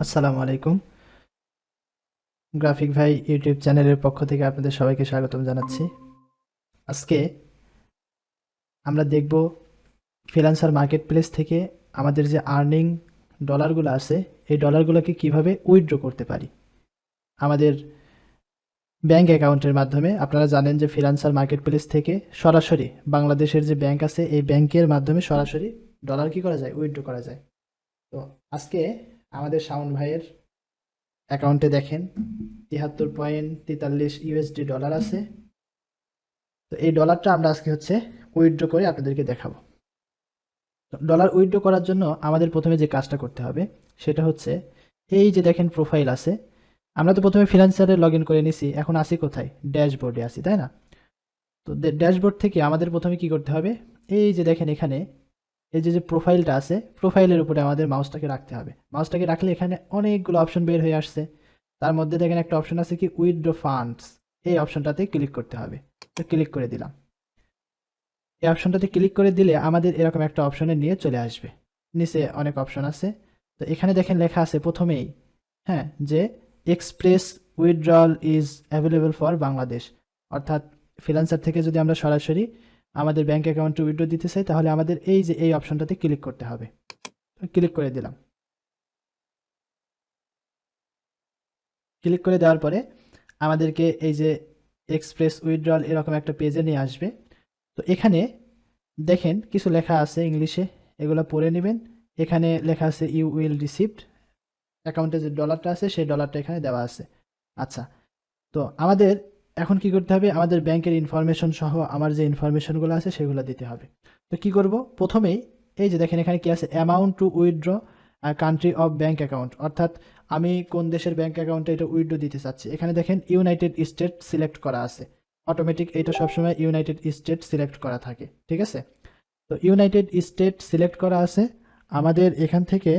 আসসালামু আলাইকুম। গ্রাফিক ভাই ইউটিউব চ্যানেলের পক্ষ থেকে আপনাদের সবাইকে স্বাগতম জানাচ্ছি। আজকে আমরা দেখব ফ্রিল্যান্সার মার্কেট প্লেস থেকে আমাদের যে আর্নিং ডলারগুলো আছে এই ডলারগুলোকে কিভাবে উইথড্র করতে পারি আমাদের ব্যাংক অ্যাকাউন্টের মাধ্যমে। আপনারা জানেন যে ফ্রিল্যান্সার মার্কেট প্লেস থেকে সরাসরি বাংলাদেশের যে ব্যাংক আছে এই ব্যাংকের মাধ্যমে সরাসরি ডলার কি করা যায়, উইথড্র করা যায়। তো আজকে আমাদের শাওন ভাইয়ের অ্যাকাউন্টে দেখেন 73.43 ইউএসডি ডলার আছে। তো এই ডলারটা আমরা আজকে হচ্ছে উইথড্র করে আপনাদেরকে দেখাবো। ডলার উইথড্র করার জন্য আমাদের প্রথমে যে কাজটা করতে হবে সেটা হচ্ছে এই যে দেখেন প্রোফাইল আছে। আমরা তো প্রথমে ফ্রিল্যান্সারে লগ ইন করে নিছি, এখন আসি কোথায়, ড্যাশবোর্ডে আসি, তাই না? তো ড্যাশবোর্ড থেকে আমাদের প্রথমে কি করতে হবে, এই যে দেখেন এখানে এই যে যে প্রোফাইলটা আছে প্রোফাইলের উপরে আমাদের মাউসটাকে রাখতে হবে। মাউসটাকে রাখলে এখানে অনেকগুলো অপশন বের হয়ে আসছে। তার মধ্যে দেখেন একটা অপশন আছে কি উইথড্র ফান্ডস, এই অপশনটাতে ক্লিক করতে হবে। তো ক্লিক করে দিলাম। এই অপশনটাতে ক্লিক করে দিলে আমাদের এরকম একটা অপশনে নিয়ে চলে আসবে। নিচে অনেক অপশন আছে। তো এখানে দেখেন লেখা আছে প্রথমেই, হ্যাঁ, যে express withdrawal is available for Bangladesh. অর্থাৎ ফ্রিল্যান্সার থেকে যদি আমরা সরাসরি আমাদের ব্যাংক অ্যাকাউন্টে উইথড্র দিতে চাই তাহলে আমাদের এই যে এই অপশনটাতে ক্লিক করতে হবে। ক্লিক করে দিলাম। ক্লিক করে দেওয়ার পরে আমাদেরকে এই যে এক্সপ্রেস উইথড্রল এরকম একটা পেজে নিয়ে আসবে। তো এখানে দেখেন কিছু লেখা আছে ইংলিশে, এগুলো পড়ে নেবেন। এখানে লেখা আছে ইউ উইল রিসিভড, অ্যাকাউন্টে যে ডলারটা আছে সেই ডলারটা এখানে দেওয়া আছে। আচ্ছা, তো আমাদের এখন কি করতে হবে, আমাদের ব্যাংকের ইনফরমেশন সহ আমার যে ইনফরমেশনগুলো আছে সেগুলো দিতে হবে। তো কি করব, প্রথমেই এই যে দেখেন এখানে কি আছে, amount two withdraw country of bank account, অর্থাৎ আমি কোন দেশের ব্যাংক অ্যাকাউন্টে এটা উইথড্র দিতে চাচ্ছি। এখানে দেখেন ইউনাইটেড স্টেট সিলেক্ট করা আছে, অটোমেটিক এটা সবসময় ইউনাইটেড স্টেট সিলেক্ট করা থাকে, ঠিক আছে? তো ইউনাইটেড স্টেট সিলেক্ট করা আছে, আমাদের এখান থেকে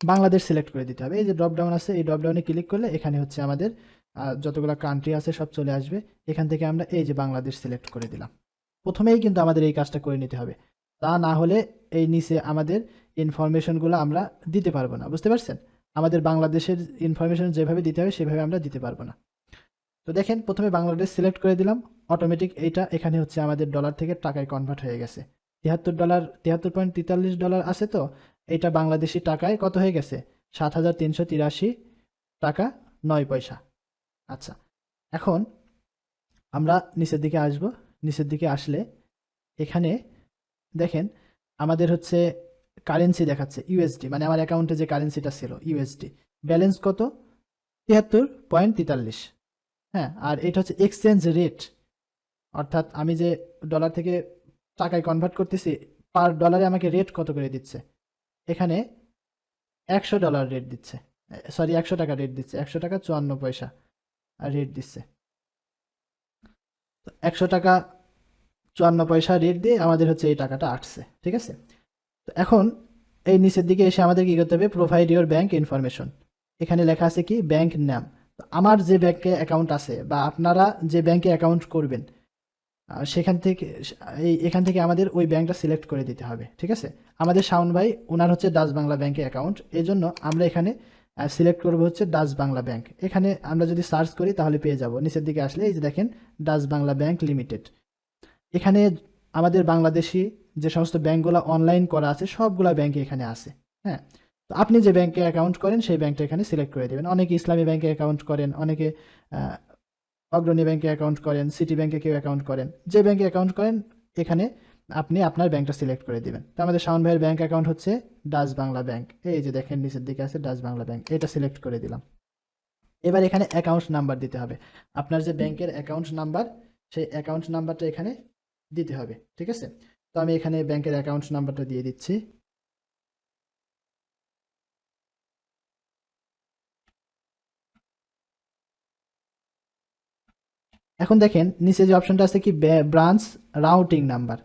বাংলাদেশ সিলেক্ট করে দিতে হবে। এই যে ড্রপ ডাউন আছে, এই ড্রপ ডাউনে ক্লিক করলে এখানে হচ্ছে আমাদের যতগুলো কান্ট্রি আছে সব চলে আসবে। এখান থেকে আমরা এই যে বাংলাদেশ সিলেক্ট করে দিলাম। প্রথমেই কিন্তু আমাদের এই কাজটা করে নিতে হবে, তা না হলে এই নিচে আমাদের ইনফরমেশনগুলো আমরা দিতে পারবো না, বুঝতে পারছেন? আমাদের বাংলাদেশের ইনফরমেশন যেভাবে দিতে হবে সেভাবে আমরা দিতে পারবো না। তো দেখেন প্রথমে বাংলাদেশ সিলেক্ট করে দিলাম, অটোমেটিক এইটা এখানে হচ্ছে আমাদের ডলার থেকে টাকায় কনভার্ট হয়ে গেছে। 73.43 ডলার আছে। তো এটা বাংলাদেশি টাকায় কত হয়ে গেছে, 7,383 টাকা 9 পয়সা। আচ্ছা, এখন আমরা নিচের দিকে আসব। নিচের দিকে আসলে এখানে দেখেন আমাদের হচ্ছে কারেন্সি দেখাচ্ছে ইউএসডি, মানে আমার অ্যাকাউন্টে যে কারেন্সিটা ছিল ইউএসডি। ব্যালেন্স কত, 73.43। হ্যাঁ, আর এটা হচ্ছে এক্সচেঞ্জ রেট, অর্থাৎ আমি যে ডলার থেকে টাকায় কনভার্ট করতেছি পার ডলারে আমাকে রেট কত করে দিচ্ছে। এখানে $100 রেট দিচ্ছে, সরি 100 টাকা রেট দিচ্ছে, 100 টাকা 54 পয়সা রেট দিচ্ছে। তো 100 টাকা 54 পয়সা রেট দিয়ে আমাদের হচ্ছে এই টাকাটা আসছে, ঠিক আছে? তো এখন এই নিচের দিকে এসে আমাদের কি করতে হবে, প্রোভাইড ইউর ব্যাংক ইনফরমেশন। এখানে লেখা আছে কি ব্যাংক নাম। তো আমার যে ব্যাংকে অ্যাকাউন্ট আছে বা আপনারা যে ব্যাংকে অ্যাকাউন্ট করবেন সেখান থেকে এখান থেকে আমাদের ওই ব্যাংকটা সিলেক্ট করে দিতে হবে, ঠিক আছে? আমাদের শাওন ভাই ওনার হচ্ছে ডাচ বাংলা ব্যাংকে অ্যাকাউন্ট, এই জন্য আমরা এখানে সিলেক্ট করবো হচ্ছে ডাচ বাংলা ব্যাংক। এখানে আমরা যদি সার্চ করি তাহলে পেয়ে যাব, নিচের দিকে আসলে এই যে দেখেন ডাচ বাংলা ব্যাংক লিমিটেড। এখানে আমাদের বাংলাদেশি যে সমস্ত ব্যাংকগুলো অনলাইন করা আছে সবগুলা ব্যাংকে এখানে আছে। হ্যাঁ, তো আপনি যে ব্যাংকে অ্যাকাউন্ট করেন সেই ব্যাংকটা এখানে সিলেক্ট করে দেবেন। অনেকে ইসলামী ব্যাংকে অ্যাকাউন্ট করেন, অনেকে অগ্রণী ব্যাংকে অ্যাকাউন্ট করেন, সিটি ব্যাংকে কেউ অ্যাকাউন্ট করেন। যে ব্যাংকে অ্যাকাউন্ট করেন এখানে আপনি আপনার ব্যাংকটা সিলেক্ট করে দিবেন। তো আমাদের শাওন ভাইয়ের ব্যাংক অ্যাকাউন্ট হচ্ছে ডাচ বাংলা ব্যাংক, এই যে দেখেন নিচের দিকে আছে ডাচ বাংলা ব্যাংক, এটা সিলেক্ট করে দিলাম। এবার এখানে অ্যাকাউন্ট নাম্বার দিতে হবে, আপনার যে ব্যাংকের অ্যাকাউন্ট নাম্বার সেই অ্যাকাউন্ট নাম্বারটা এখানে দিতে হবে, ঠিক আছে? তো আমি এখানে ব্যাংকের অ্যাকাউন্ট নাম্বারটা দিয়ে দিচ্ছি। এখন দেখেন নিচে যে অপশনটা আছে কি ব্রাঞ্চ রাউটিং নাম্বার।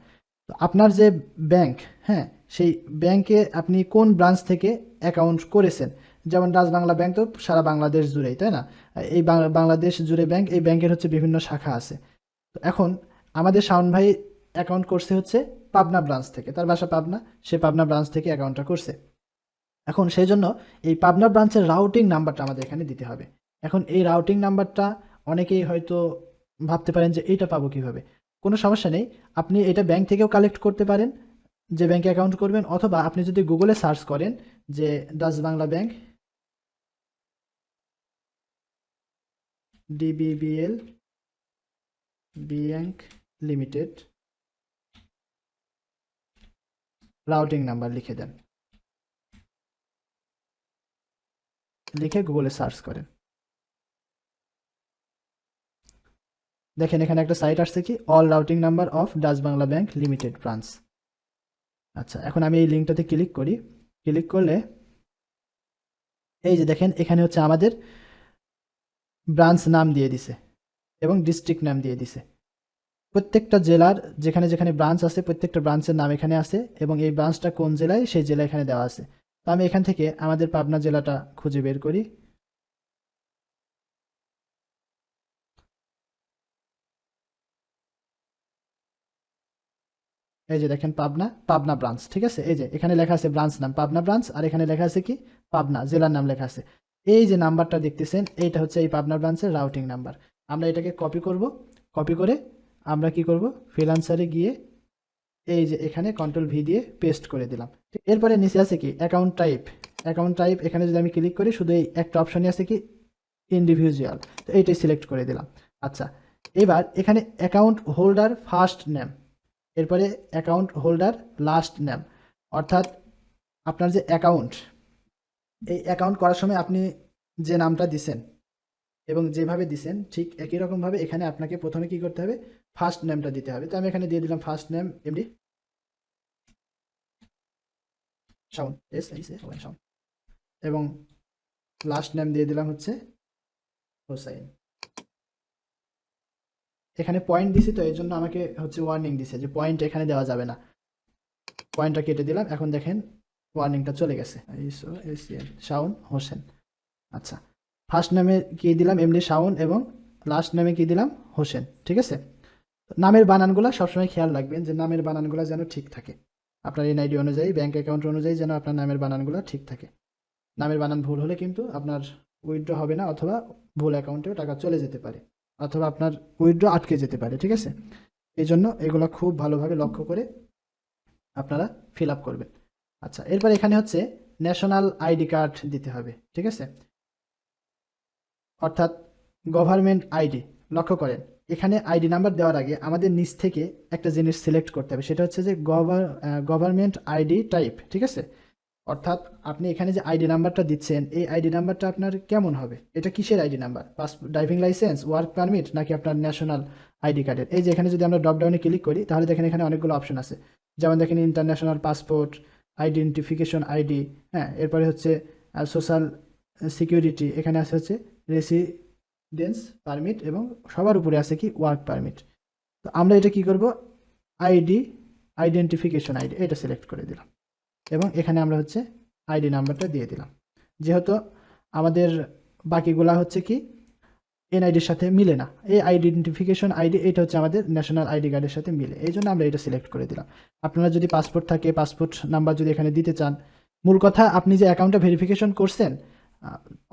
তো আপনার যে ব্যাংক, হ্যাঁ, সেই ব্যাংকে আপনি কোন ব্রাঞ্চ থেকে অ্যাকাউন্ট করেছেন। যেমন ডাচ বাংলা ব্যাংক তো সারা বাংলাদেশ জুড়েই, তাই না? এই বাংলাদেশ জুড়ে ব্যাংক, এই ব্যাংকের হচ্ছে বিভিন্ন শাখা আছে। তো এখন আমাদের শাওন ভাই অ্যাকাউন্ট করছে হচ্ছে পাবনা ব্রাঞ্চ থেকে, তার বাসা পাবনা, সে পাবনা ব্রাঞ্চ থেকে অ্যাকাউন্টটা করছে। এখন সেই জন্য এই পাবনা ব্রাঞ্চের রাউটিং নাম্বারটা আমাদের এখানে দিতে হবে। এখন এই রাউটিং নাম্বারটা অনেকেই হয়তো ভাবতে পারেন যে এইটা পাবো কিভাবে। কোনো সমস্যা নেই, আপনি এটা ব্যাংক থেকেও কালেক্ট করতে পারেন, যে ব্যাংকে অ্যাকাউন্ট করবেন, অথবা আপনি যদি গুগলে সার্চ করেন যে Dutch Bangla bank DBBL bank limited routing number লিখে দেন, লিখে গুগলে সার্চ করেন। দেখেন এখানে একটা সাইট আসছে কি, all routing number of Dutch Bangla bank limited branch. আচ্ছা, এখন আমি এই লিঙ্কটাতে ক্লিক করি। ক্লিক করলে এই যে দেখেন এখানে হচ্ছে আমাদের ব্রাঞ্চ নাম দিয়ে দিছে এবং ডিস্ট্রিক্ট নাম দিয়ে দিছে। প্রত্যেকটা জেলার যেখানে যেখানে ব্রাঞ্চ আছে প্রত্যেকটা ব্রাঞ্চের নাম এখানে আছে এবং এই ব্রাঞ্চটা কোন জেলায় সেই জেলা এখানে দেওয়া আছে। তো আমি এখান থেকে আমাদের পাবনা জেলাটা খুঁজে বের করি। এই যে দেখেন পাবনা, পাবনা ব্রাঞ্চ, ঠিক আছে। এই যে এখানে লেখা আছে ব্রাঞ্চ নাম পাবনা ব্রাঞ্চ, আর এখানে লেখা আছে কি পাবনা জেলার নাম লেখা আছে। এই যে নাম্বারটা দেখতেছেন এইটা হচ্ছে এই পাবনা ব্রাঞ্চের রাউটিং নাম্বার। আমরা এটাকে কপি করব, কপি করে আমরা কি করব, ফ্রিল্যান্সারে গিয়ে এই যে এখানে কন্ট্রোল ভি দিয়ে পেস্ট করে দিলাম। এরপরে নিচে আছে কি অ্যাকাউন্ট টাইপ। অ্যাকাউন্ট টাইপ এখানে যদি আমি ক্লিক করি শুধু এই একটা অপশনই আছে কি ইন্ডিভিজুয়াল, তো এইটাই সিলেক্ট করে দিলাম। আচ্ছা, এবার এখানে অ্যাকাউন্ট হোল্ডার ফার্স্ট নেম, এরপরে অ্যাকাউন্ট হোল্ডার লাস্ট নেম, অর্থাৎ আপনার যে অ্যাকাউন্ট, এই অ্যাকাউন্ট করার সময় আপনি যে নামটা দিছেন এবং যেভাবে দিছেন ঠিক একই রকমভাবে এখানে আপনাকে প্রথমে কি করতে হবে, ফার্স্ট নেমটা দিতে হবে। তো আমি এখানে দিয়ে দিলাম first name MD Shaon, Shaon, এবং লাস্ট নেম দিয়ে দিলাম হচ্ছে হোসাইন। এখানে পয়েন্ট দিছি তো এই জন্য আমাকে হচ্ছে ওয়ার্নিং দিছে যে পয়েন্ট এখানে দেওয়া যাবে না, পয়েন্টটা কেটে দিলাম। এখন দেখেন ওয়ার্নিংটা চলে গেছে, শাওন হোসেন। আচ্ছা, ফার্স্ট নামে কি দিলাম এমডি শাওন এবং লাস্ট নামে কি দিলাম হোসেন, ঠিক আছে। নামের বানানগুলো সবসময় খেয়াল রাখবেন যে নামের বানানগুলো যেন ঠিক থাকে, আপনার এনআইডি অনুযায়ী ব্যাংক অ্যাকাউন্ট অনুযায়ী যেন আপনার নামের বানানগুলো ঠিক থাকে। নামের বানান ভুল হলে কিন্তু আপনার উইথড্র হবে না, অথবা ভুল অ্যাকাউন্টেও টাকা চলে যেতে পারে, অথবা আপনার উইথড্র আটকে যেতে পারে, ঠিক আছে। এই জন্য এগুলো খুব ভালোভাবে লক্ষ্য করে আপনারা ফিল আপ করবেন। আচ্ছা, এরপর এখানে হচ্ছে ন্যাশনাল আইডি কার্ড দিতে হবে, ঠিক আছে, অর্থাৎ গভর্নমেন্ট আইডি। লক্ষ্য করেন এখানে আইডি নাম্বার দেওয়ার আগে আমাদের নিচ থেকে একটা জিনিস সিলেক্ট করতে হবে, সেটা হচ্ছে যে গভর্নমেন্ট আইডি টাইপ, ঠিক আছে। অর্থাৎ আপনি এখানে যে আইডি নাম্বারটা দিচ্ছেন এই আইডি নাম্বারটা আপনার কেমন হবে, এটা কিসের ID number, driving licence, work permit, নাকি আপনার ন্যাশনাল আইডি কার্ডের। এই যে এখানে যদি আমরা ড্রপডাউনে ক্লিক করি তাহলে দেখেন এখানে অনেকগুলো অপশন আছে, যেমন দেখেন ইন্টারন্যাশনাল পাসপোর্ট, আইডেন্টিফিকেশন আইডি, হ্যাঁ, এরপরে হচ্ছে সোশ্যাল সিকিউরিটি, এখানে আছে হচ্ছে রেসিডেন্স পারমিট, এবং সবার উপরে আছে কি ওয়ার্ক পারমিট। তো আমরা এটা কি করব, আইডি আইডেন্টিফিকেশন আইডি এটা সিলেক্ট করে দিলাম এবং এখানে আমরা হচ্ছে আইডি নাম্বারটা দিয়ে দিলাম। যেহেতু আমাদের বাকিগুলা হচ্ছে কি এনআইডির সাথে মিলে না, এই আইডেন্টিফিকেশন আইডি এটা হচ্ছে আমাদের ন্যাশনাল আইডি কার্ডের সাথে মিলে, এই জন্য আমরা এটা সিলেক্ট করে দিলাম। আপনারা যদি পাসপোর্ট থাকে পাসপোর্ট নাম্বার যদি এখানে দিতে চান। মূল কথা আপনি যে অ্যাকাউন্টটা ভেরিফিকেশন করছেন,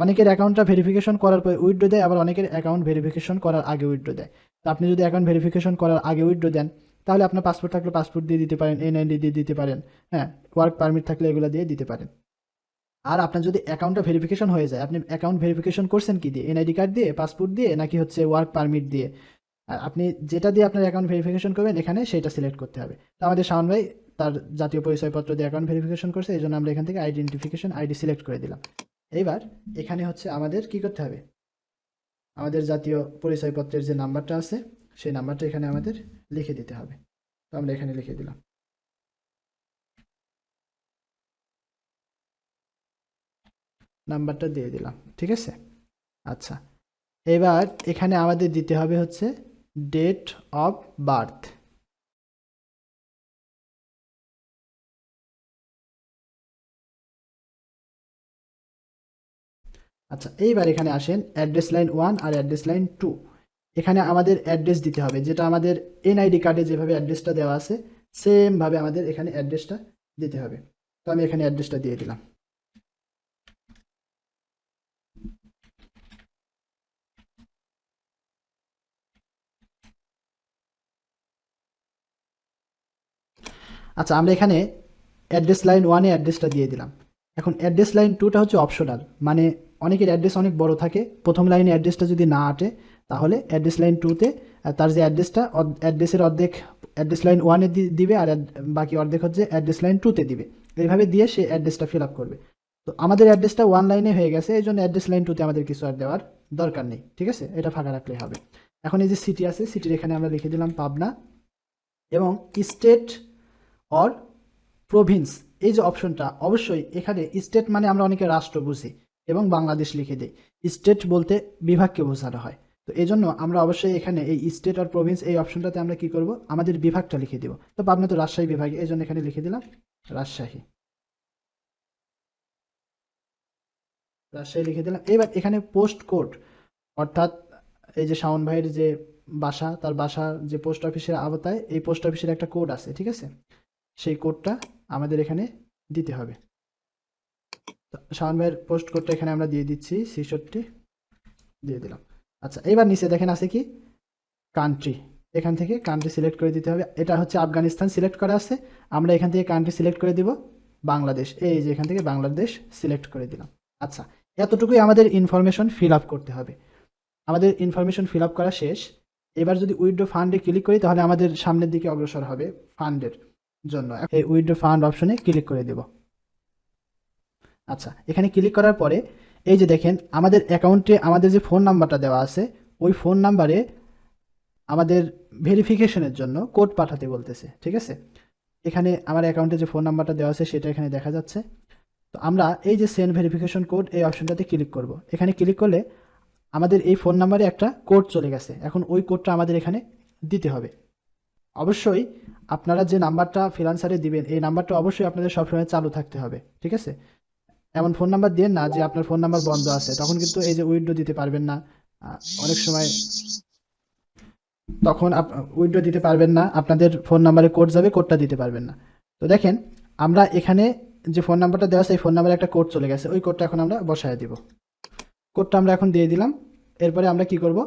অনেকের অ্যাকাউন্টটা ভেরিফিকেশন করার পর উইথড্র দেয়, আবার অনেকের অ্যাকাউন্ট ভেরিফিকেশন করার আগে উইথড্র দেয়। তো আপনি যদি অ্যাকাউন্ট ভেরিফিকেশন করার আগে উইথড্র দেন তাহলে আপনার পাসপোর্ট থাকলে পাসপোর্ট দিয়ে দিতে পারেন, এনআইডি দিয়ে দিতে পারেন, হ্যাঁ, ওয়ার্ক পারমিট থাকলে এগুলো দিয়ে দিতে পারেন। আর আপনার যদি অ্যাকাউন্টটা ভেরিফিকেশন হয়ে যায়, আপনি অ্যাকাউন্ট ভেরিফিকেশন করছেন কি দিয়ে, এনআইডি কার্ড দিয়ে, পাসপোর্ট দিয়ে, নাকি হচ্ছে ওয়ার্ক পারমিট দিয়ে, আপনি যেটা দিয়ে আপনার অ্যাকাউন্ট ভেরিফিকেশন করবেন এখানে সেটা সিলেক্ট করতে হবে। তো আমাদের শাওন ভাই তার জাতীয় পরিচয়পত্র দিয়ে অ্যাকাউন্ট ভেরিফিকেশন করছে, এই জন্য আমরা এখান থেকে আইডেন্টিফিকেশন আইডি সিলেক্ট করে দিলাম। এইবার এখানে হচ্ছে আমাদের কি করতে হবে, আমাদের জাতীয় পরিচয়পত্রের যে নাম্বারটা আছে সেই নাম্বারটা এখানে আমাদের লিখে দিতে হবে। তো আমরা এখানে লিখে দিলাম, নাম্বারটা দিয়ে দিলাম, ঠিক আছে। আচ্ছা, এবার এখানে আমাদের দিতে হবে হচ্ছে ডেট অফ বার্থ। আচ্ছা, এইবার এখানে আসেন অ্যাড্রেস লাইন 1 আর অ্যাড্রেস লাইন 2। এখানে আমাদের অ্যাড্রেস দিতে হবে, যেটা আমাদের এনআইডি কার্ডে যেভাবে অ্যাড্রেসটা দেওয়া আছে সেমভাবে আমাদের এখানে অ্যাড্রেসটা দিতে হবে। তো আমি এখানে অ্যাড্রেসটা দিয়ে দিলাম। আচ্ছা, আমরা এখানে অ্যাড্রেস লাইন 1-এ অ্যাড্রেসটা দিয়ে দিলাম। এখন অ্যাড্রেস লাইন 2টা হচ্ছে অপশনাল, মানে অনেকের অ্যাড্রেস অনেক বড় থাকে, প্রথম লাইনে অ্যাড্রেসটা যদি না আটে তাহলে অ্যাড্রেস লাইন 2তে তার যে অ্যাড্রেসটা অ্যাড্রেসের অর্ধেক অ্যাড্রেস লাইন 1-এ দিবে, আর বাকি অর্ধেক হচ্ছে অ্যাড্রেস লাইন 2তে দিবে। এইভাবে দিয়ে সে অ্যাড্রেসটা ফিল আপ করবে। তো আমাদের অ্যাড্রেসটা 1 লাইনে হয়ে গেছে, এই জন্য অ্যাড্রেস লাইন 2তে আমাদের কিছু আর দেওয়ার দরকার নেই, ঠিক আছে, এটা ফাঁকা রাখলেই হবে। এখন এই যে সিটি আছে, সিটির এখানে আমরা লিখে দিলাম পাবনা, এবং স্টেট অর প্রভিন্স, এই যে অপশনটা, অবশ্যই এখানে স্টেট মানে আমরা অনেকে রাষ্ট্র বুঝি এবং বাংলাদেশ লিখে দিই, স্টেট বলতে বিভাগকে বোঝানো হয়। তো এই জন্য আমরা অবশ্যই এখানে এই স্টেট আর প্রভিন্স এই অপশনটাতে আমরা কি করব, আমাদের বিভাগটা লিখে দিব। তো পাবনা তো রাজশাহী বিভাগে, এই জন্য এখানে লিখে দিলাম রাজশাহী, রাজশাহী লিখে দিলাম। এবার এখানে পোস্ট কোড, অর্থাৎ এই যে শাওন ভাইয়ের যে বাসা, তার বাসার যে পোস্ট অফিসের আওতায় এই পোস্ট অফিসের একটা কোড আছে, ঠিক আছে, সেই কোডটা আমাদের এখানে দিতে হবে। শাওন ভাইয়ের পোস্ট কোডটা এখানে আমরা দিয়ে দিচ্ছি 66, দিয়ে দিলাম। আচ্ছা, এবার নিচে দেখেন আছে কি কান্ট্রি, এখান থেকে কান্ট্রি সিলেক্ট করে দিতে হবে। এটা হচ্ছে আফগানিস্তান সিলেক্ট করা আছে, আমরা এখান থেকে কান্ট্রি সিলেক্ট করে দিব বাংলাদেশ, এই যে এখান থেকে বাংলাদেশ সিলেক্ট করে দিলাম। আচ্ছা, এতটুকুই আমাদের ইনফরমেশন ফিল আপ করতে হবে। আমাদের ইনফরমেশন ফিল আপ করা শেষ। এবার যদি উইথড্র ফান্ডে ক্লিক করি তাহলে আমাদের সামনের দিকে অগ্রসর হবে ফান্ডের জন্য। এই উইথড্র ফান্ড অপশনে ক্লিক করে দেব। আচ্ছা, এখানে ক্লিক করার পরে এই যে দেখেন আমাদের অ্যাকাউন্টে আমাদের যে ফোন নাম্বারটা দেওয়া আছে, ওই ফোন নাম্বারে আমাদের ভেরিফিকেশনের জন্য কোড পাঠাতে বলতেছে, ঠিক আছে। এখানে আমার অ্যাকাউন্টে যে ফোন নাম্বারটা দেওয়া আছে সেটা এখানে দেখা যাচ্ছে। তো আমরা এই যে সেন্ড ভেরিফিকেশন কোড, এই অপশনটাতে ক্লিক করব। এখানে ক্লিক করলে আমাদের এই ফোন নাম্বারে একটা কোড চলে গেছে, এখন ওই কোডটা আমাদের এখানে দিতে হবে। অবশ্যই আপনারা যে নাম্বারটা ফ্রিল্যান্সারে দিবেন এই নাম্বারটা অবশ্যই আপনাদের সবসময় চালু থাকতে হবে, ঠিক আছে। এমন ফোন নাম্বার দিয়ে না যে আপনার ফোন নাম্বার বন্ধ আছে, তখন কিন্তু এই যে উইথড্র দিতে পারবেন না। অনেক সময় তখন উইথড্র দিতে পারবেন না, আপনাদের ফোন নাম্বারে কোড যাবে, কোডটা দিতে পারবেন না। তো দেখেন আমরা এখানে যে ফোন নাম্বারটা দেওয়া আছে এই ফোন নাম্বারে একটা কোড চলে গেছে, ওই কোডটা এখন আমরা বসায় দিব। কোডটা আমরা এখন দিয়ে দিলাম। এরপরে আমরা কি করব,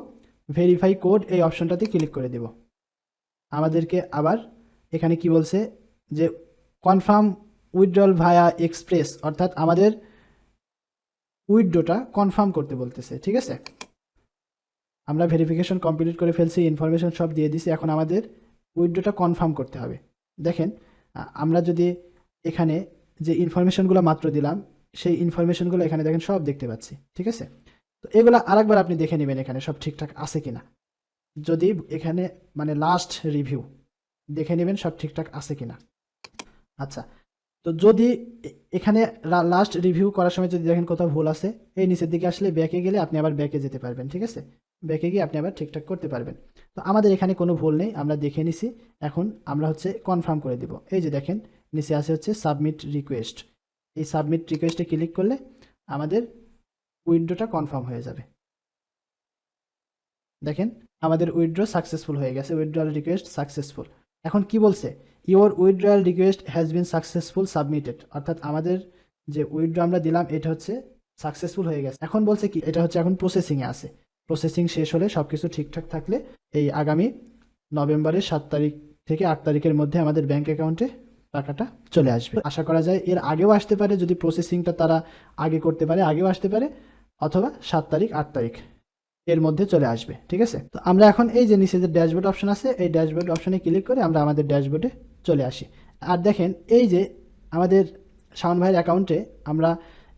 ভেরিফাই কোড এই অপশনটাতে ক্লিক করে দেব। আমাদেরকে আবার এখানে কি বলছে যে কনফার্ম উইথড্রল ভায়া এক্সপ্রেস, অর্থাৎ আমাদের উইথড্রটা কনফার্ম করতে বলতেছে, ঠিক আছে। আমরা ভেরিফিকেশন কমপ্লিট করে ফেলছি, ইনফরমেশন সব দিয়ে দিছি, এখন আমাদের উইথড্রটা কনফার্ম করতে হবে। দেখেন আমরা যদি এখানে যে ইনফরমেশনগুলো মাত্র দিলাম সেই ইনফরমেশনগুলো এখানে দেখেন সব দেখতে পাচ্ছি, ঠিক আছে। তো এগুলো আরেকবার আপনি দেখে নেবেন এখানে সব ঠিকঠাক আছে কিনা, যদি এখানে মানে লাস্ট রিভিউ দেখে নেবেন সব ঠিকঠাক আছে কিনা। আচ্ছা, তো যদি এখানে লাস্ট রিভিউ করার সময় যদি দেখেন কোথাও ভুল আছে, এই নিচের দিকে আসলে ব্যাকে গেলে আপনি আবার ব্যাকে যেতে পারবেন, ঠিক আছে, ব্যাকে গিয়ে আপনি আবার ঠিকঠাক করতে পারবেন। তো আমাদের এখানে কোনো ভুল নেই, আমরা দেখে নিছি। এখন আমরা হচ্ছে কনফার্ম করে দিব। এই যে দেখেন নিচে আছে হচ্ছে সাবমিট রিকোয়েস্ট, এই সাবমিট রিকোয়েস্টে ক্লিক করলে আমাদের উইথড্রটা কনফার্ম হয়ে যাবে। দেখেন আমাদের উইথড্র সাকসেসফুল হয়ে গেছে, উইথড্রয়াল রিকোয়েস্ট সাকসেসফুল। এখন কি বলছে, your withdrawal request has been successful submitted, অর্থাৎ আমাদের যে উইথড্র আমরা দিলাম এটা হচ্ছে সাকসেসফুল হয়ে গেছে। এখন বলছে কি এটা হচ্ছে এখন প্রসেসিংয়ে আছে, প্রসেসিং শেষ হলে সব কিছু ঠিকঠাক থাকলে এই আগামী নভেম্বরের 7 তারিখ থেকে 8 তারিখের মধ্যে আমাদের ব্যাংক অ্যাকাউন্টে টাকাটা চলে আসবে। আশা করা যায় এর আগেও আসতে পারে, যদি প্রসেসিংটা তারা আগে করতে পারে আগেও আসতে পারে, অথবা 7 তারিখ 8 তারিখ এর মধ্যে চলে আসবে, ঠিক আছে। তো আমরা এখন এই যে নিচে যে ড্যাশবোর্ড অপশন আছে এই ড্যাশবোর্ড অপশনে ক্লিক করে আমরা আমাদের ড্যাশবোর্ডে চলে আসি। আর দেখেন এই যে আমাদের শাওন ভাইয়ের অ্যাকাউন্টে আমরা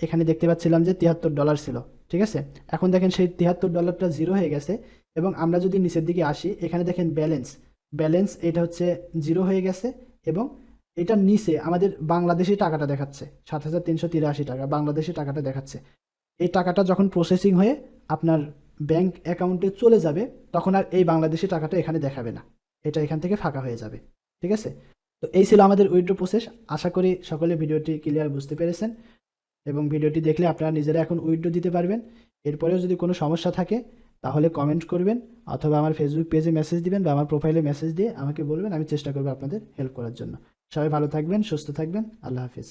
এখানে দেখতে পাচ্ছিলাম যে $73 ছিল, ঠিক আছে। এখন দেখেন সেই $73টা জিরো হয়ে গেছে, এবং আমরা যদি নিচের দিকে আসি এখানে দেখেন ব্যালেন্স এটা হচ্ছে জিরো হয়ে গেছে, এবং এটার নিচে আমাদের বাংলাদেশি টাকাটা দেখাচ্ছে 7,383 টাকা বাংলাদেশি টাকাটা দেখাচ্ছে। এই টাকাটা যখন প্রসেসিং হয়ে আপনার ব্যাংক অ্যাকাউন্টে চলে যাবে তখন আর এই বাংলাদেশি টাকাটা এখানে দেখাবে না, এটা এখান থেকে ফাঁকা হয়ে যাবে, ঠিক আছে। তো এই ছিল আমাদের উইথড্র প্রসেস। আশা করি সকলে ভিডিওটি ক্লিয়ার বুঝতে পেরেছেন, এবং ভিডিওটি দেখলে আপনারা নিজেরা এখন উইথড্র দিতে পারবেন। এরপরেও যদি কোনো সমস্যা থাকে তাহলে কমেন্ট করবেন, অথবা আমার ফেসবুক পেজে মেসেজ দিবেন, বা আমার প্রোফাইলে মেসেজ দিয়ে আমাকে বলবেন, আমি চেষ্টা করবো আপনাদের হেল্প করার জন্য। সবাই ভালো থাকবেন, সুস্থ থাকবেন, আল্লাহ হাফিজ।